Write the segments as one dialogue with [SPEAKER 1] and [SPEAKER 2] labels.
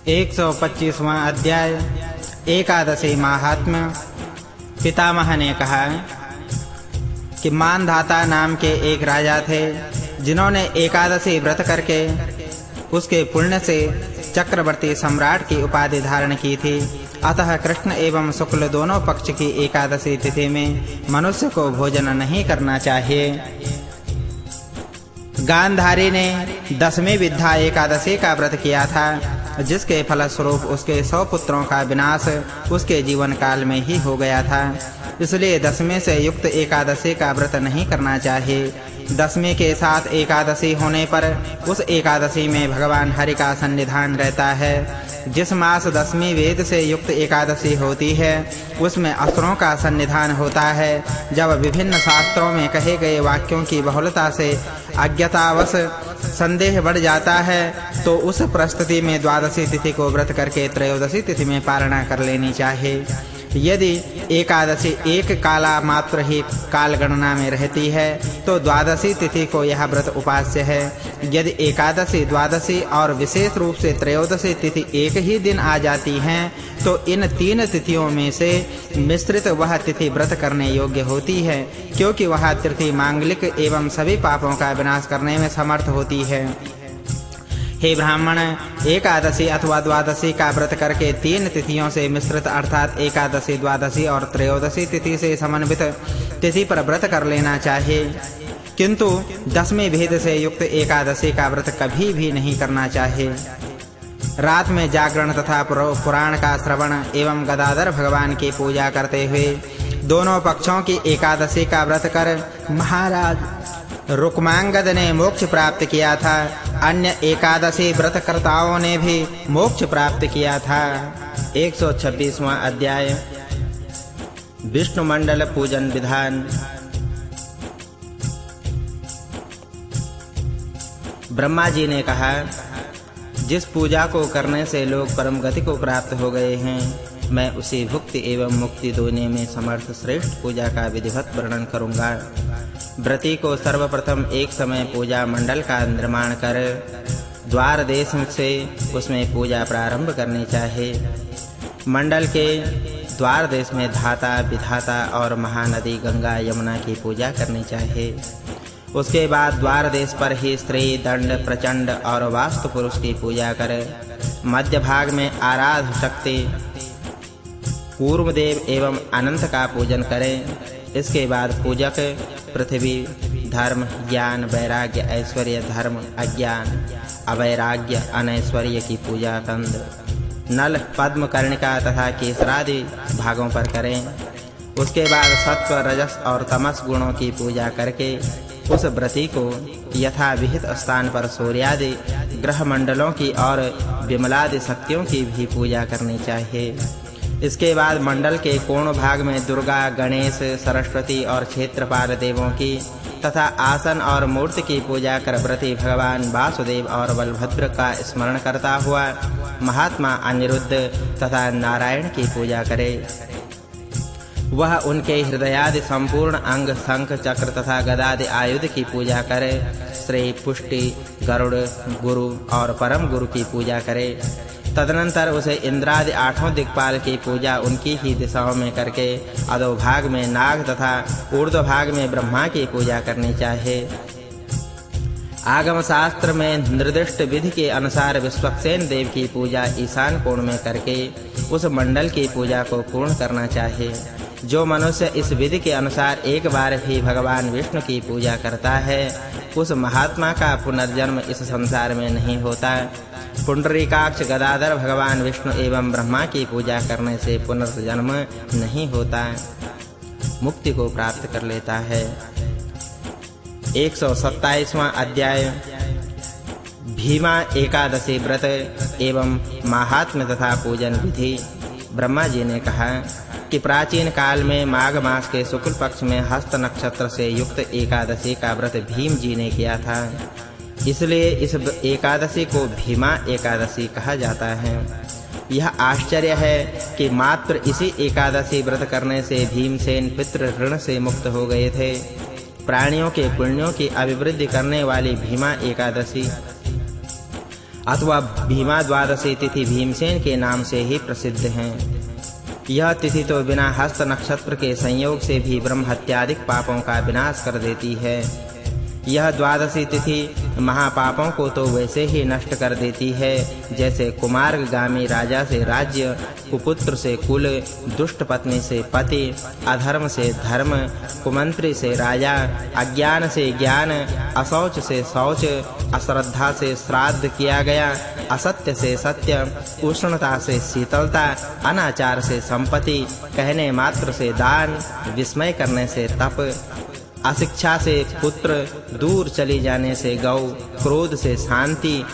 [SPEAKER 1] 125वां अध्याय एकादशी महात्म्य। पितामह ने कहा कि मानधाता नाम के एक राजा थे, जिन्होंने एकादशी व्रत करके उसके पुण्य से चक्रवर्ती सम्राट की उपाधि धारण की थी। अतः कृष्ण एवं शुक्ल दोनों पक्ष की एकादशी तिथि में मनुष्य को भोजन नहीं करना चाहिए। गांधारी ने 10वीं विद्या एकादशी का व्रत किया था, जिसके फलस्वरूप उसके 100 पुत्रों का विनाश उसके जीवन काल में ही हो गया था। इसलिए 10वीं से युक्त एकादशी का व्रत नहीं करना चाहिए। 10वीं के साथ एकादशी होने पर उस एकादशी में भगवान हरि का सन्निधान रहता है। जिस मास 10वीं वेद से युक्त एकादशी होती है, उसमें असुरों का सन्निधान होता है। जब विभिन्न शास्त्रों में कहे गए वाक्यों की बहुलता से अज्ञतावश संदेह बढ़ जाता है, तो उस परिस्थिति में द्वादशी तिथि को व्रत करके त्रयोदशी तिथि में पारणा कर लेनी चाहिए। यदि एकादशी एक काला मात्र ही काल गणना में रहती है, तो द्वादशी तिथि को यह व्रत उपास्य है। यदि एकादशी, द्वादशी और विशेष रूप से त्रयोदशी तिथि एक ही दिन आ जाती हैं, तो इन 3 तिथियों में से मिश्रित वह तिथि व्रत करने योग्य होती है, क्योंकि वह तिथि मांगलिक एवं सभी पापों का विनाश करने में समर्थ होती है। हे ब्राह्मण, एकादशी अथवा द्वादशी का व्रत करके 3 तिथियों से मिश्रित अर्थात एकादशी, द्वादशी और त्रयोदशी तिथि से समन्वित तिथि पर व्रत कर लेना चाहिए, किंतु 10वीं भेद से युक्त एकादशी का व्रत कभी भी नहीं करना चाहिए। रात में जागरण तथा पुराण का श्रवण एवं गदाधर भगवान की पूजा करते हुए दोनों पक्षों की एकादशी का व्रत कर महाराज रुक्मांगद ने मोक्ष प्राप्त किया था। अन्य एकादशी व्रतकर्ताओं ने भी मोक्ष प्राप्त किया था। 126वां अध्याय विष्णु मंडल पूजन विधान। ब्रह्मा जी ने कहा, जिस पूजा को करने से लोग परम गति को प्राप्त हो गए हैं, मैं उसी भुक्ति एवं मुक्ति दोनों में समर्थ श्रेष्ठ पूजा का विधिवत वर्णन करूंगा। व्रती को सर्वप्रथम एक समय पूजा मंडल का निर्माण कर द्वार देश से उसमें पूजा प्रारंभ करनी चाहिए। मंडल के द्वार देश में धाता, विधाता और महानदी गंगा यमुना की पूजा करनी चाहिए। उसके बाद द्वार देश पर ही स्त्री, दंड, प्रचंड और वास्तु पुरुष की पूजा कर मध्य भाग में आराध्य शक्ति कूर्मदेव एवं अनंत का पूजन करें। इसके बाद पूजक पृथ्वी, धर्म, ज्ञान, वैराग्य, ऐश्वर्य, धर्म, अज्ञान, अवैराग्य, अनैश्वर्य की पूजा तंत्र, नल, पद्म, कर्णिका तथा केसरादि भागों पर करें। उसके बाद सत्व, रजस और तमस गुणों की पूजा करके उस व्रती को यथा विहित स्थान पर सूर्यादि ग्रह मंडलों की और विमलादि शक्तियों की भी पूजा करनी चाहिए। इसके बाद मंडल के कोण भाग में दुर्गा, गणेश, सरस्वती और क्षेत्रपाल देवों की तथा आसन और मूर्ति की पूजा कर व्रती भगवान वासुदेव और बलभद्र का स्मरण करता हुआ महात्मा अनिरुद्ध तथा नारायण की पूजा करे। वह उनके हृदयादि संपूर्ण अंग, शंख, चक्र तथा गदादि आयुध की पूजा करे। श्री, पुष्टि, गरुड़, गुरु और परम गुरु की पूजा करे। तदनंतर उसे इंद्रादि 8 दिक्पाल की पूजा उनकी ही दिशाओं में करके अधोभाग में नाग तथा ऊर्ध्व भाग में ब्रह्मा की पूजा करनी चाहिए। आगम शास्त्र में निर्दिष्ट विधि के अनुसार विश्वक्सेन देव की पूजा ईशान कोण में करके उस मंडल की पूजा को पूर्ण करना चाहिए। जो मनुष्य इस विधि के अनुसार एक बार भी भगवान विष्णु की पूजा करता है, उस महात्मा का पुनर्जन्म इस संसार में नहीं होता। पुंडरीकाक्ष गदाधर भगवान विष्णु एवं ब्रह्मा की पूजा करने से पुनर्जन्म नहीं होता, मुक्ति को प्राप्त कर लेता है। 127वां अध्याय भीमा एकादशी व्रत एवं महात्म्य तथा पूजन विधि। ब्रह्मा जी ने कहा कि प्राचीन काल में माघ मास के शुक्ल पक्ष में हस्त नक्षत्र से युक्त एकादशी का व्रत भीम जी ने किया था। इसलिए इस एकादशी को भीमा एकादशी कहा जाता है। यह आश्चर्य है कि मात्र इसी एकादशी व्रत करने से भीमसेन पितृ ऋण से मुक्त हो गए थे। प्राणियों के पुण्यों की अभिवृद्धि करने वाली भीमा एकादशी अथवा भीमा द्वादशी तिथि भीमसेन के नाम से ही प्रसिद्ध है। यह तिथि तो बिना हस्त नक्षत्र के संयोग से भी ब्रह्म हत्यादिक पापों का विनाश कर देती है। यह द्वादशी तिथि महापापों को तो वैसे ही नष्ट कर देती है जैसे कुमार्गामी राजा से राज्य, कुपुत्र से कुल, दुष्ट पत्नी से पति, अधर्म से धर्म, कुमंत्री से राजा, अज्ञान से ज्ञान, अशौच से शौच, अश्रद्धा से श्राद्ध किया गया, असत्य से सत्य, उष्णता से शीतलता, अनाचार से संपत्ति, कहने मात्र से दान, विस्मय करने से तप, अशिक्षा से पुत्र, दूर चली जाने से गौ, क्रोध से शांति,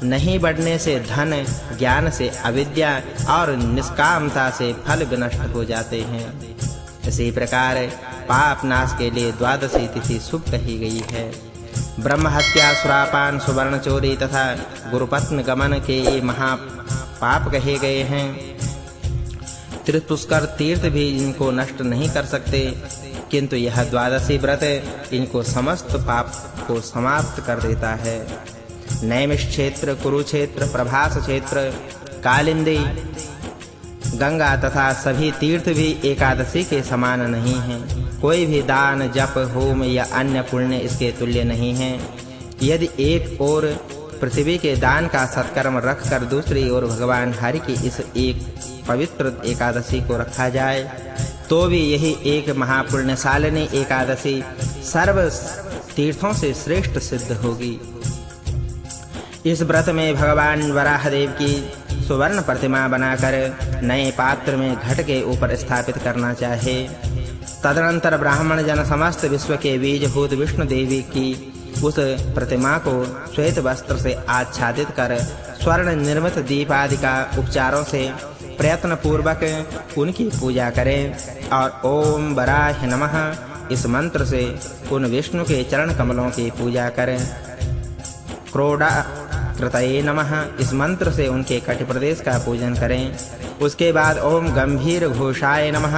[SPEAKER 1] नहीं बढ़ने से धन, ज्ञान से अविद्या और निष्कामता से फल विनष्ट हो जाते हैं। इसी प्रकार पाप नाश के लिए द्वादशी तिथि शुभ कही गई है। ब्रह्म हत्या, सुरापान, सुवर्ण चोरी तथा गुरुपत्न गमन के ये महापाप कहे गए हैं। त्रिपुष्कर तीर्थ भी इनको नष्ट नहीं कर सकते, किंतु यह द्वादशी व्रत इनको समस्त पाप को समाप्त कर देता है। नैमिष क्षेत्र, कुरुक्षेत्र, प्रभास क्षेत्र, कालिंदी, गंगा तथा सभी तीर्थ भी एकादशी के समान नहीं हैं। कोई भी दान, जप, होम या अन्य पुण्य इसके तुल्य नहीं है। यदि एक ओर पृथ्वी के दान का सत्कर्म रखकर दूसरी ओर भगवान हरि की इस एक पवित्र एकादशी को रखा जाए तो भी यही एक महापुण्यशालिनी एकादशी सर्व तीर्थों से श्रेष्ठ सिद्ध होगी। इस व्रत में भगवान वराहदेव की सुवर्ण प्रतिमा बनाकर नए पात्र में घट के ऊपर स्थापित करना चाहिए। तदनंतर ब्राह्मण जन समस्त विश्व के बीजभूत विष्णु देवी की उस प्रतिमा को श्वेत वस्त्र से आच्छादित कर स्वर्ण निर्मित दीप आदि का उपचारों से प्रयत्न पूर्वक उनकी पूजा करें और ओम वराह नमः इस मंत्र से उन विष्णु के चरण कमलों की पूजा करें। क्रोड़ा कृतये नमः इस मंत्र से उनके कटि प्रदेश का पूजन करें। उसके बाद ओम गंभीर घोषाय नमः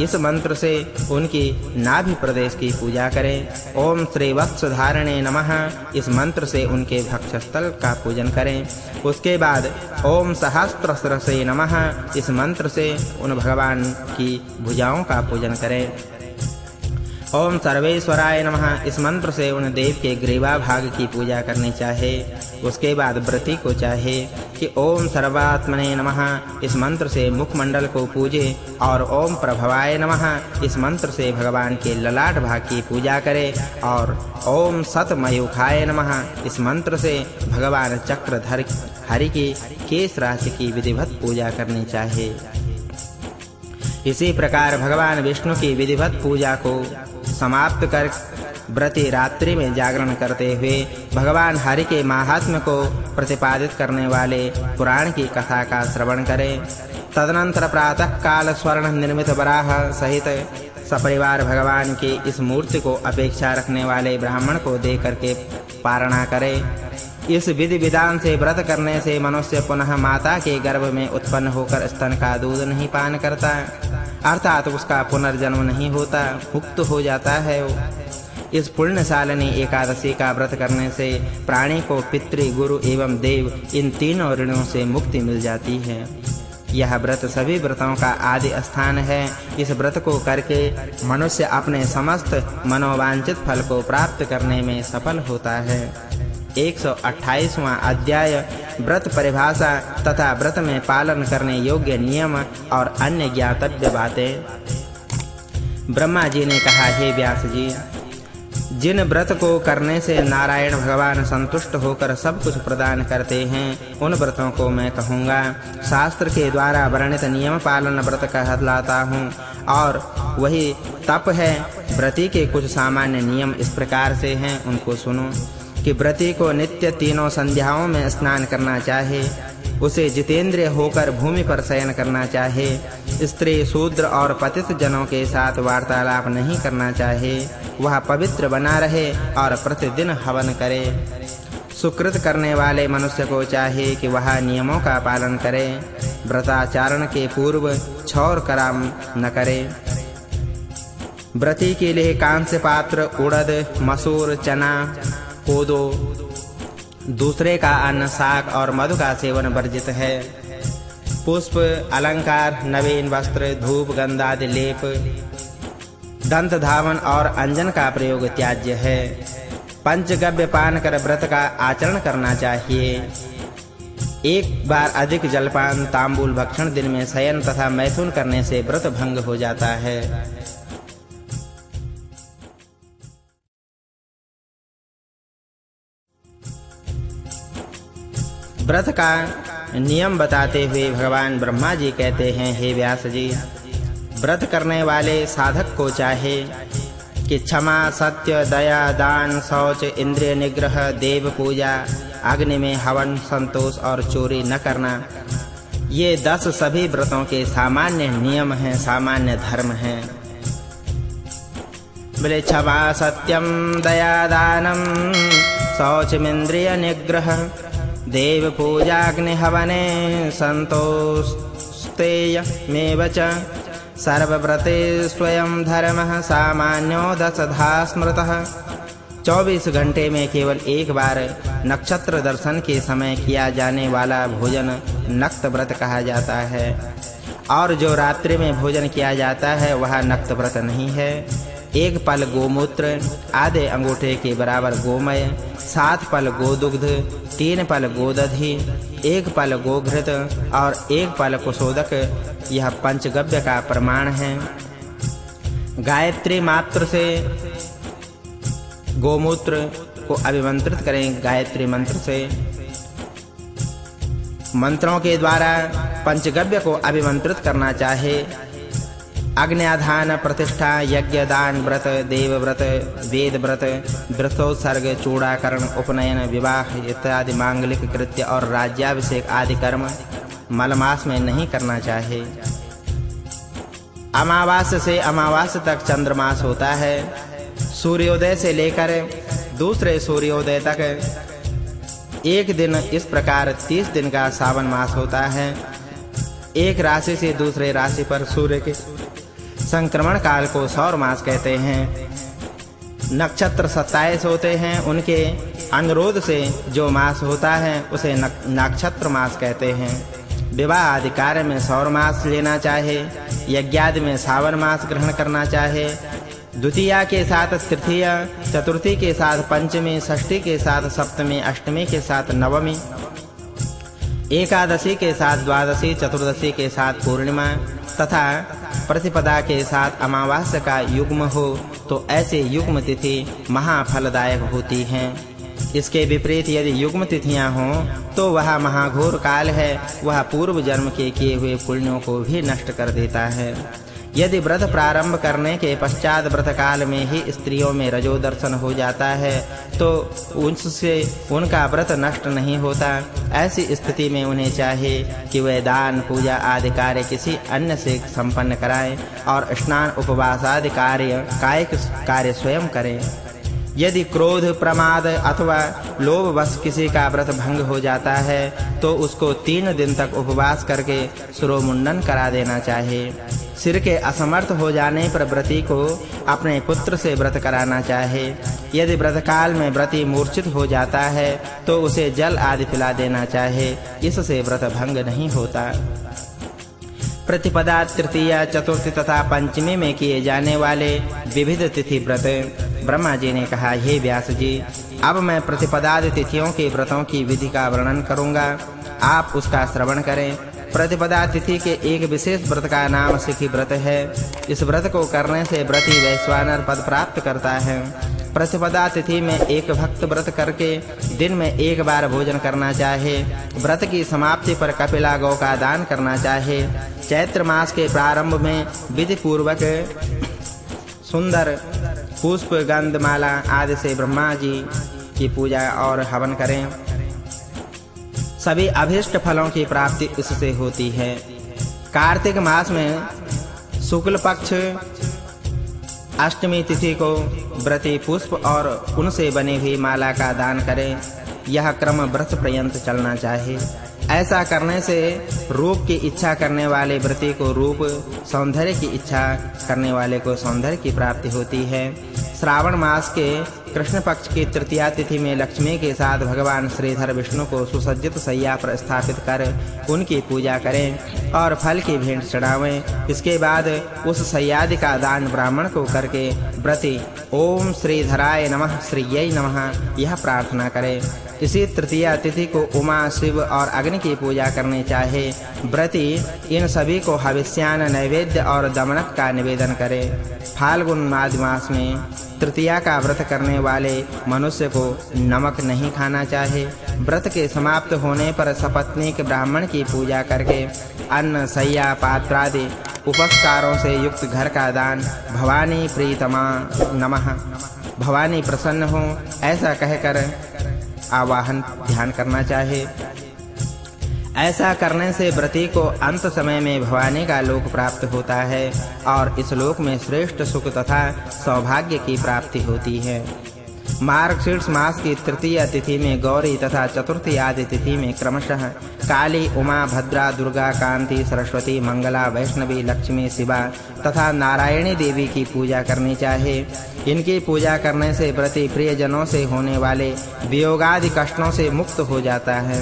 [SPEAKER 1] इस मंत्र से उनकी नाभि प्रदेश की पूजा करें। ओम श्रीवत्स धारणे नमः इस मंत्र से उनके वक्षस्थल का पूजन करें। उसके बाद ओम सहस्त्रशिरसे नमः इस मंत्र से उन भगवान की भुजाओं का पूजन करें। ओम सर्वेश्वराय नमः इस मंत्र से उन देव के ग्रीवा भाग की पूजा करनी चाहिए। उसके बाद व्रती को चाहिए कि ओम सर्वात्मने नमः इस मंत्र से मुखमंडल को पूजे और ओम प्रभवाय नमः इस मंत्र से भगवान के ललाट भाग की पूजा करे और ओम सतमयूखाय नमः इस मंत्र से भगवान चक्रधर हरि की केश राशि की विधिवत पूजा करनी चाहिए। इसी प्रकार भगवान विष्णु की विधिवत पूजा को समाप्त कर व्रती रात्रि में जागरण करते हुए भगवान हरि के महात्म्य को प्रतिपादित करने वाले पुराण की कथा का श्रवण करें। तदनंतर प्रातः काल स्वर्ण निर्मित वराह सहित सपरिवार भगवान की इस मूर्ति को अपेक्षा रखने वाले ब्राह्मण को दे करके पारणा करें। इस विधि विधान से व्रत करने से मनुष्य पुनः माता के गर्भ में उत्पन्न होकर स्तन का दूध नहीं पान करता, अर्थात उसका पुनर्जन्म नहीं होता, मुक्त हो जाता है। इस पुण्यशालिनी एकादशी का व्रत करने से प्राणी को पितृ, गुरु एवं देव इन तीनों ऋणों से मुक्ति मिल जाती है। यह व्रत सभी व्रतों का आदि स्थान है। इस व्रत को करके मनुष्य अपने समस्त मनोवांछित फल को प्राप्त करने में सफल होता है। 128वां अध्याय व्रत परिभाषा तथा व्रत में पालन करने योग्य नियम और अन्य ज्ञातव्य बातें। ब्रह्मा जी ने कहा, हे व्यास जी, जिन व्रत को करने से नारायण भगवान संतुष्ट होकर सब कुछ प्रदान करते हैं उन व्रतों को मैं कहूँगा। शास्त्र के द्वारा वर्णित नियम पालन व्रत कहलाता हूँ और वही तप है। व्रती के कुछ सामान्य नियम इस प्रकार से हैं, उनको सुनो। कि व्रती को नित्य तीनों संध्याओं में स्नान करना चाहिए, उसे जितेंद्रिय होकर भूमि पर शयन करना चाहिए, स्त्री, शूद्र और पतित जनों के साथ वार्तालाप नहीं करना चाहिए, वह पवित्र बना रहे और प्रतिदिन हवन करे। सुकृत करने वाले मनुष्य को चाहिए कि वह नियमों का पालन करे, व्रताचरण के पूर्व छौर कराम न करे। व्रती के लिए कांस्य पात्र, उड़द, मसूर, चना, कोदो, दूसरे का अन्न, शाक और मधु का सेवन वर्जित है। पुष्प, अलंकार, नवीन वस्त्र, धूप, गंध आदि लेप, दंत धावन और अंजन का प्रयोग त्याज्य है। पंचगव्य पान कर व्रत का आचरण करना चाहिए। एक बार अधिक जलपान, तांबूल भक्षण, दिन में शयन तथा मैथुन करने से व्रत भंग हो जाता है। व्रत का नियम बताते हुए भगवान ब्रह्मा जी कहते हैं, हे व्यास जी, व्रत करने वाले साधक को चाहे कि क्षमा, सत्य, दया, दान, शौच, इंद्रिय निग्रह, देव पूजा, अग्नि में हवन, संतोष और चोरी न करना, ये 10 सभी व्रतों के सामान्य नियम हैं, सामान्य धर्म हैं। बोले क्षमा, सत्यम, दया, दानम, शौचमिंद्रिय निग्रह, देव पूजा, अग्नि हवने, संतोषतेयमेव च, सर्वव्रते स्वयं धर्मः, सामान्यो 10धा स्मृतः। 24 घंटे में केवल एक बार नक्षत्र दर्शन के समय किया जाने वाला भोजन नक्त व्रत कहा जाता है, और जो रात्रि में भोजन किया जाता है वह नक्त व्रत नहीं है। 1 पल गोमूत्र, आधे अंगूठे के बराबर गोमय, 7 पल गोदुग्ध, 3 पल गोदधि, 1 पल गोघृत और 1 पल कुशोदक, यह पंचगव्य का प्रमाण है। गायत्री मात्र से गोमूत्र को अभिमंत्रित करें। गायत्री मंत्र से मंत्रों के द्वारा पंचगव्य को अभिमंत्रित करना चाहे। अग्न्याधान, प्रतिष्ठा, यज्ञ, दान, व्रत, देव व्रत, वेद व्रत, व्रतोत्सर्ग, चूड़ाकरण, उपनयन, विवाह इत्यादि मांगलिक कृत्य और राज्याभिषेक आदि कर्म मलमास में नहीं करना चाहिए। अमावास्या से अमावास्या तक चंद्रमास होता है। सूर्योदय से लेकर दूसरे सूर्योदय तक एक दिन, इस प्रकार 30 दिन का सावन मास होता है। एक राशि से दूसरे राशि पर सूर्य के संक्रमण काल को सौर मास कहते हैं। नक्षत्र 27 होते हैं, उनके अनुरोध से जो मास होता है उसे नक्षत्र मास कहते हैं। विवाह आदि कार्य में सौर मास लेना चाहे, यज्ञादि में सावन मास ग्रहण करना चाहे। द्वितीया के साथ तृतीया, चतुर्थी के साथ पंचमी, षष्ठी के साथ सप्तमी, अष्टमी के साथ नवमी, एकादशी के साथ द्वादशी, चतुर्दशी के साथ पूर्णिमा तथा प्रतिपदा के साथ अमावास्या का युग्म हो तो ऐसे युग्म तिथि महाफलदायक होती हैं। इसके विपरीत यदि युग्म तिथियां हों तो वह महाघोर काल है, वह पूर्व जन्म के किए हुए पुण्यों को भी नष्ट कर देता है। यदि व्रत प्रारंभ करने के पश्चात व्रत काल में ही स्त्रियों में रजो दर्शन हो जाता है तो उनसे उनका व्रत नष्ट नहीं होता। ऐसी स्थिति में उन्हें चाहिए कि वे दान, पूजा आदि कार्य किसी अन्य से संपन्न कराएं और स्नान, उपवास आदि कायिक कार्य स्वयं करें। यदि क्रोध, प्रमाद अथवा लोभवश किसी का व्रत भंग हो जाता है तो उसको 3 दिन तक उपवास करके शिरोमुंडन करा देना चाहिए। सिर के असमर्थ हो जाने पर व्रती को अपने पुत्र से व्रत कराना चाहिए। यदि व्रत काल में व्रती मूर्छित हो जाता है तो उसे जल आदि पिला देना चाहिए, इससे व्रत भंग नहीं होता। प्रतिपदा, तृतीया, चतुर्थी तथा पंचमी में किए जाने वाले विविध तिथि व्रत। ब्रह्मा जी ने कहा, हे व्यास जी, अब मैं प्रतिपदादि तिथियों के व्रतों की विधि का वर्णन करूंगा, आप उसका श्रवण करें। प्रतिपदा तिथि के एक विशेष व्रत का नाम सिखी व्रत है। इस व्रत को करने से व्रती वैश्वानर पद प्राप्त करता है। प्रतिपदा तिथि में एक भक्त व्रत करके दिन में एक बार भोजन करना चाहिए। व्रत की समाप्ति पर कपिला गौ का दान करना चाहिए। चैत्र मास के प्रारंभ में विधि पूर्वक सुंदर पुष्प, गंध, माला आदि से ब्रह्मा जी की पूजा और हवन करें। सभी अभीष्ट फलों की प्राप्ति इससे होती है। कार्तिक मास में शुक्ल पक्ष अष्टमी तिथि को व्रती पुष्प और उनसे बनी हुई माला का दान करें। यह क्रम व्रत पर्यंत चलना चाहिए। ऐसा करने से रूप की इच्छा करने वाले व्रती को रूप, सौंदर्य की इच्छा करने वाले को सौंदर्य की प्राप्ति होती है। श्रावण मास के कृष्ण पक्ष की तृतीया तिथि में लक्ष्मी के साथ भगवान श्रीधर विष्णु को सुसज्जित शैया पर स्थापित कर उनकी पूजा करें और फल की भेंट चढ़ावें। इसके बाद उस शैयादि का दान ब्राह्मण को करके व्रती ओम श्रीधराय नमः श्रीयै नमः यह प्रार्थना करें। इसी तृतीया तिथि को उमा, शिव और अग्नि की पूजा करनी चाहे। व्रती इन सभी को हविष्यान, नैवेद्य और दमनक का निवेदन करें। फाल्गुन मास में तृतीया का व्रत करने वाले मनुष्य को नमक नहीं खाना चाहिए। व्रत के समाप्त होने पर सपत्नीक ब्राह्मण की पूजा करके अन्न, शैया, पात्रादि उपस्कारों से युक्त घर का दान भवानी प्रीतमा नमः, भवानी प्रसन्न हो, ऐसा कहकर आवाहन ध्यान करना चाहिए। ऐसा करने से व्रती को अंत समय में भवानी का लोक प्राप्त होता है और इस लोक में श्रेष्ठ सुख तथा सौभाग्य की प्राप्ति होती है। मार्गशीर्ष मास की तृतीय तिथि में गौरी तथा चतुर्थी आदि तिथि में क्रमशः काली, उमा, भद्रा, दुर्गा, कांति, सरस्वती, मंगला, वैष्णवी, लक्ष्मी, शिवा तथा नारायणी देवी की पूजा करनी चाहिए। इनकी पूजा करने से व्रती प्रियजनों से होने वाले वियोगादि कष्टों से मुक्त हो जाता है।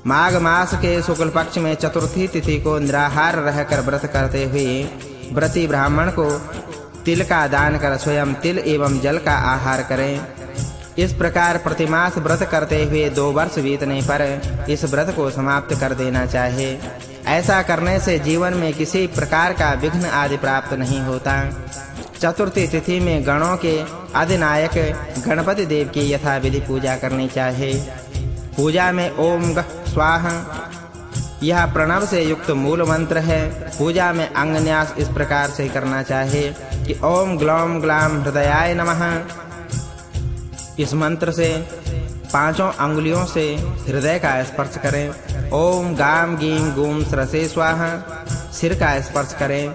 [SPEAKER 1] माघ मास के शुक्ल पक्ष में चतुर्थी तिथि को निराहार रहकर व्रत करते हुए व्रती ब्राह्मण को तिल का दान कर स्वयं तिल एवं जल का आहार करें। इस प्रकार प्रतिमास व्रत करते हुए 2 वर्ष बीतने पर इस व्रत को समाप्त कर देना चाहिए। ऐसा करने से जीवन में किसी प्रकार का विघ्न आदि प्राप्त नहीं होता। चतुर्थी तिथि में गणों के अधिनायक गणपति देव की यथाविधि पूजा करनी चाहिए। पूजा में ओम गः स्वाहा यह प्रणव से युक्त मूल मंत्र है। पूजा में अंगन्यास इस प्रकार से करना चाहिए कि ओम ग्लौम ग्लाम हृदयाय नमः। इस मंत्र से 5 अंगुलियों से हृदय का स्पर्श करें। ओम गाम गीम गूम सरसे स्वाहा सिर का स्पर्श करें।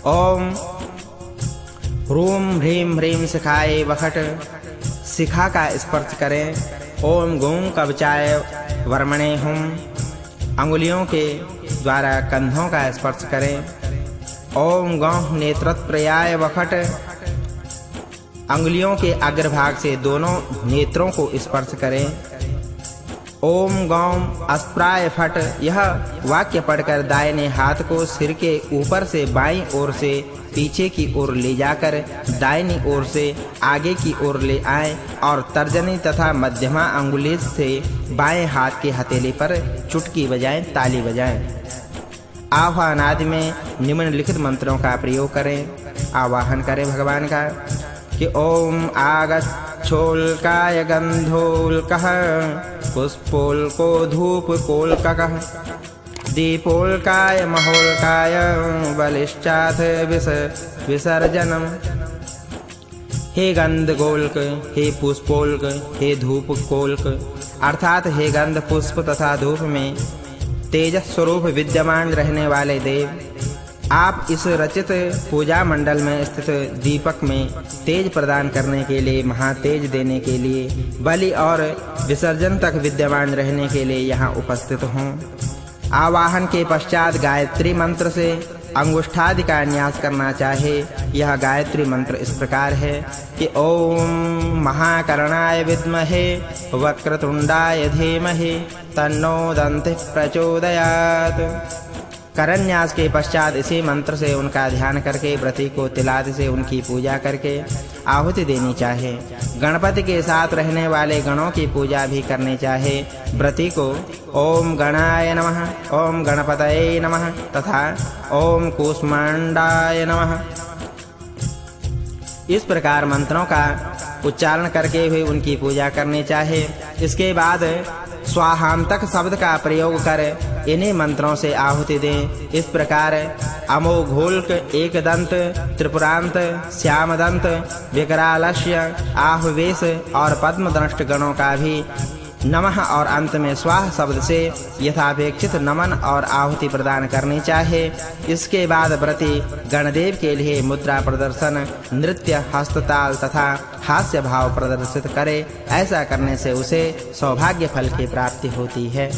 [SPEAKER 1] ओम ह्रूम ह्रीम ह्रीम शिखाय वखट शिखा का स्पर्श करें। ओम गूं कवचाय वर्मणे हुम अंगुलियों के द्वारा कंधों का स्पर्श करें। ओम गौं नेत्रत्रयाय वखट अंगुलियों के अग्रभाग से दोनों नेत्रों को स्पर्श करें। ओम गौं अस्प्राय फट यह वाक्य पढ़कर दाहिने हाथ को सिर के ऊपर से बाईं ओर से पीछे की ओर ले जाकर दाहिनी ओर से आगे की ओर ले आएं और तर्जनी तथा मध्यमा अंगुली से बाएं हाथ के हथेली पर चुटकी बजाएं, ताली बजाएं। आह्वान आदि में निम्नलिखित मंत्रों का प्रयोग करें। आवाहन करें भगवान का कि ओम आगच्छोल्काय गंधोल्कः पुष्पोल्को धूपकोल्कः दीपोल्काय महोल्काय बलिश्चाथ विसर्जनम। हे गंधगोल्क, हे पुष्पोल्क, हे धूपकोल्क अर्थात हे गंध, पुष्प तथा धूप में तेजस स्वरूप विद्यमान रहने वाले देव, आप इस रचित पूजा मंडल में स्थित दीपक में तेज प्रदान करने के लिए, महातेज देने के लिए, बलि और विसर्जन तक विद्यमान रहने के लिए यहाँ उपस्थित हों। आवाहन के पश्चात गायत्री मंत्र से अंगुष्ठादि का न्यास करना चाहिए। यह गायत्री मंत्र इस प्रकार है कि ओम महाकर्णाय विद्महे वक्रतुंडाय धीमहि तन्नो दन्तिः प्रचोदयात्। करन्यास के पश्चात इसी मंत्र से उनका ध्यान करके व्रती को तिलादि से उनकी पूजा करके आहुति देनी चाहिए। गणपति के साथ रहने वाले गणों की पूजा भी करनी चाहिए। व्रती को ओम गणाय नमः, ओम गणपतये नमः तथा ओम कूष्मांडाय नमः इस प्रकार मंत्रों का उच्चारण करके हुए उनकी पूजा करनी चाहिए। इसके बाद स्वाहांतक शब्द का प्रयोग कर इन्हीं मंत्रों से आहुति दें। इस प्रकार अमोघोल्क, एकदंत, त्रिपुरांत, श्यामदंत, विकरालस्य, आहुवेश और पद्मदंष्ट गणों का भी नमः और अंत में स्वाहा शब्द से यथापेक्षित नमन और आहुति प्रदान करनी चाहिए। इसके बाद व्रती गणदेव के लिए मुद्रा प्रदर्शन, नृत्य, हस्तताल तथा हास्य भाव प्रदर्शित करे। ऐसा करने से उसे सौभाग्य फल की प्राप्ति होती है।